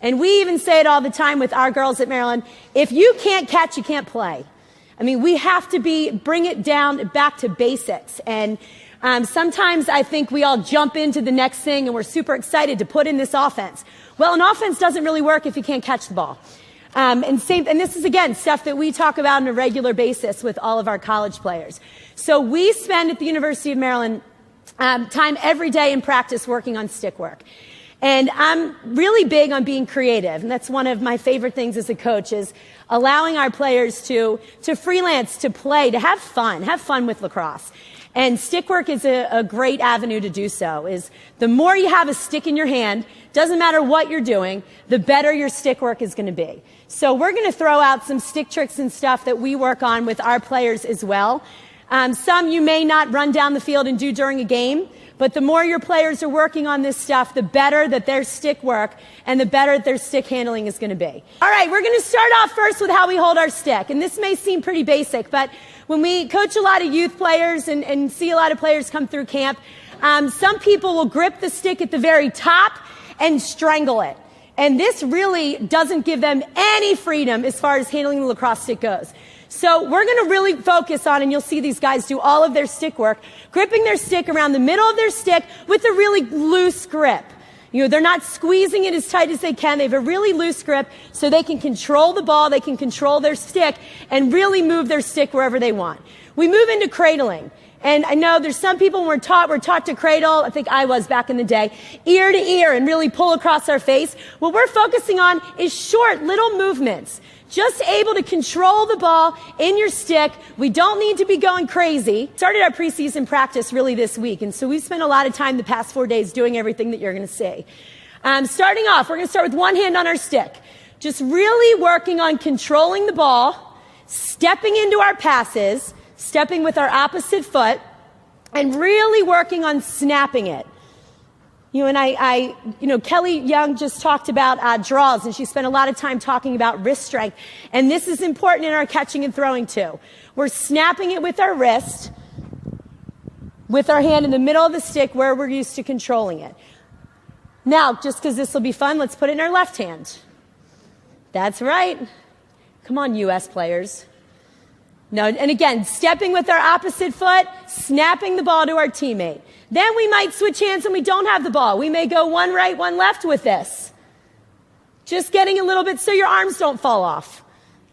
And we even say it all the time with our girls at Maryland, if you can't catch, you can't play. I mean, we have to bring it down back to basics. And sometimes I think we all jump into the next thing and we're super excited to put in this offense. Well, an offense doesn't really work if you can't catch the ball. And this is, again, stuff that we talk about on a regular basis with all of our college players. So we spend at the University of Maryland time every day in practice working on stick work. And I'm really big on being creative, and that's one of my favorite things as a coach is allowing our players to freelance, to play, to have fun with lacrosse. And stick work is a great avenue to do so. Is the more you have a stick in your hand, doesn't matter what you're doing, the better your stick work is going to be. So we're going to throw out some stick tricks and stuff that we work on with our players as well. Some you may not run down the field and do during a game, but the more your players are working on this stuff, the better that their stick work and the better their stick handling is going to be. All right, we're going to start off first with how we hold our stick. And this may seem pretty basic, but when we coach a lot of youth players and see a lot of players come through camp, some people will grip the stick at the very top and strangle it. And this really doesn't give them any freedom as far as handling the lacrosse stick goes. So we're going to really focus on, and you'll see these guys do all of their stick work, gripping their stick around the middle of their stick with a really loose grip. You know, they're not squeezing it as tight as they can. They have a really loose grip so they can control the ball, they can control their stick, and really move their stick wherever they want. We move into cradling. And I know there's some people we're taught to cradle, I think I was back in the day, ear to ear and really pull across our face. What we're focusing on is short, little movements. Just able to control the ball in your stick. We don't need to be going crazy. Started our preseason practice really this week, and so we've spent a lot of time the past 4 days doing everything that you're going to see. Starting off, we're going to start with one hand on our stick. Just really working on controlling the ball, stepping into our passes, stepping with our opposite foot, and really working on snapping it. Kelly Young just talked about draws, and she spent a lot of time talking about wrist strength. And this is important in our catching and throwing too. We're snapping it with our wrist, with our hand in the middle of the stick where we're used to controlling it. Now, just because this will be fun, let's put it in our left hand. That's right. Come on, U.S. players. No, and again, stepping with our opposite foot, snapping the ball to our teammate. Then we might switch hands when we don't have the ball. We may go one right, one left with this. Just getting a little bit so your arms don't fall off.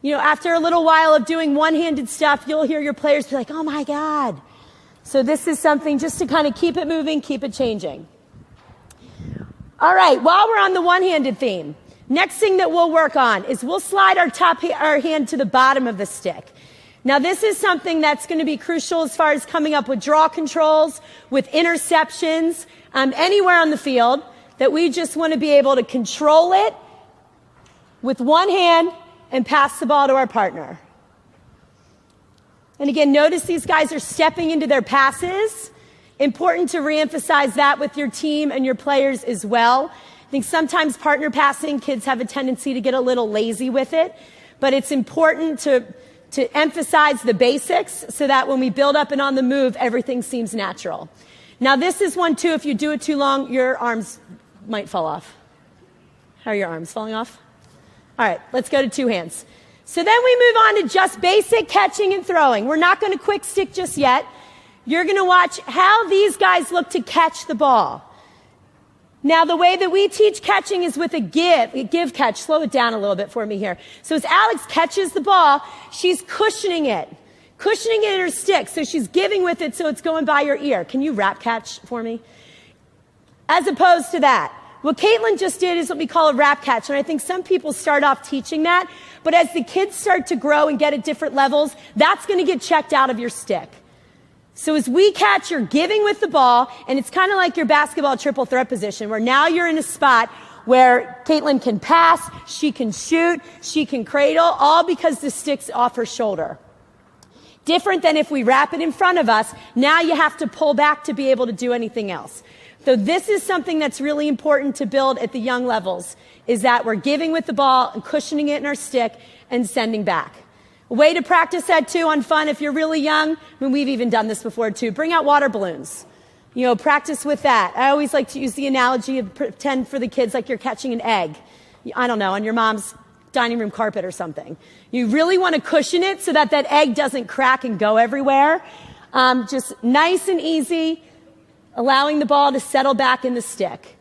You know, after a little while of doing one-handed stuff, you'll hear your players be like, oh my God. So this is something just to kind of keep it moving, keep it changing. All right, while we're on the one-handed theme, next thing that we'll work on is we'll slide our hand to the bottom of the stick. Now, this is something that's going to be crucial as far as coming up with draw controls, with interceptions, anywhere on the field, that we just want to be able to control it with one hand and pass the ball to our partner. And again, notice these guys are stepping into their passes. Important to reemphasize that with your team and your players as well. I think sometimes partner passing, kids have a tendency to get a little lazy with it, but it's important to emphasize the basics so that when we build up and on the move, everything seems natural. Now, this is one, too. If you do it too long, your arms might fall off. How are your arms falling off? All right, let's go to two hands. So then we move on to just basic catching and throwing. We're not going to quick stick just yet. You're going to watch how these guys look to catch the ball. Now, the way that we teach catching is with a give catch. Slow it down a little bit for me here. So as Alex catches the ball, she's cushioning it in her stick. So she's giving with it so it's going by your ear. Can you wrap catch for me? As opposed to that, what Caitlin just did is what we call a wrap catch. And I think some people start off teaching that. But as the kids start to grow and get at different levels, that's going to get checked out of your stick. So as we catch, you're giving with the ball, and it's kind of like your basketball triple threat position, where now you're in a spot where Caitlin can pass, she can shoot, she can cradle, all because the stick's off her shoulder. Different than if we wrap it in front of us, now you have to pull back to be able to do anything else. So this is something that's really important to build at the young levels, is that we're giving with the ball and cushioning it in our stick and sending back. A way to practice that, too, on fun, if you're really young, I mean, we've even done this before, too. Bring out water balloons. You know, practice with that. I always like to use the analogy of pretend for the kids like you're catching an egg. I don't know, on your mom's dining room carpet or something. You really want to cushion it so that that egg doesn't crack and go everywhere. Just nice and easy, allowing the ball to settle back in the stick.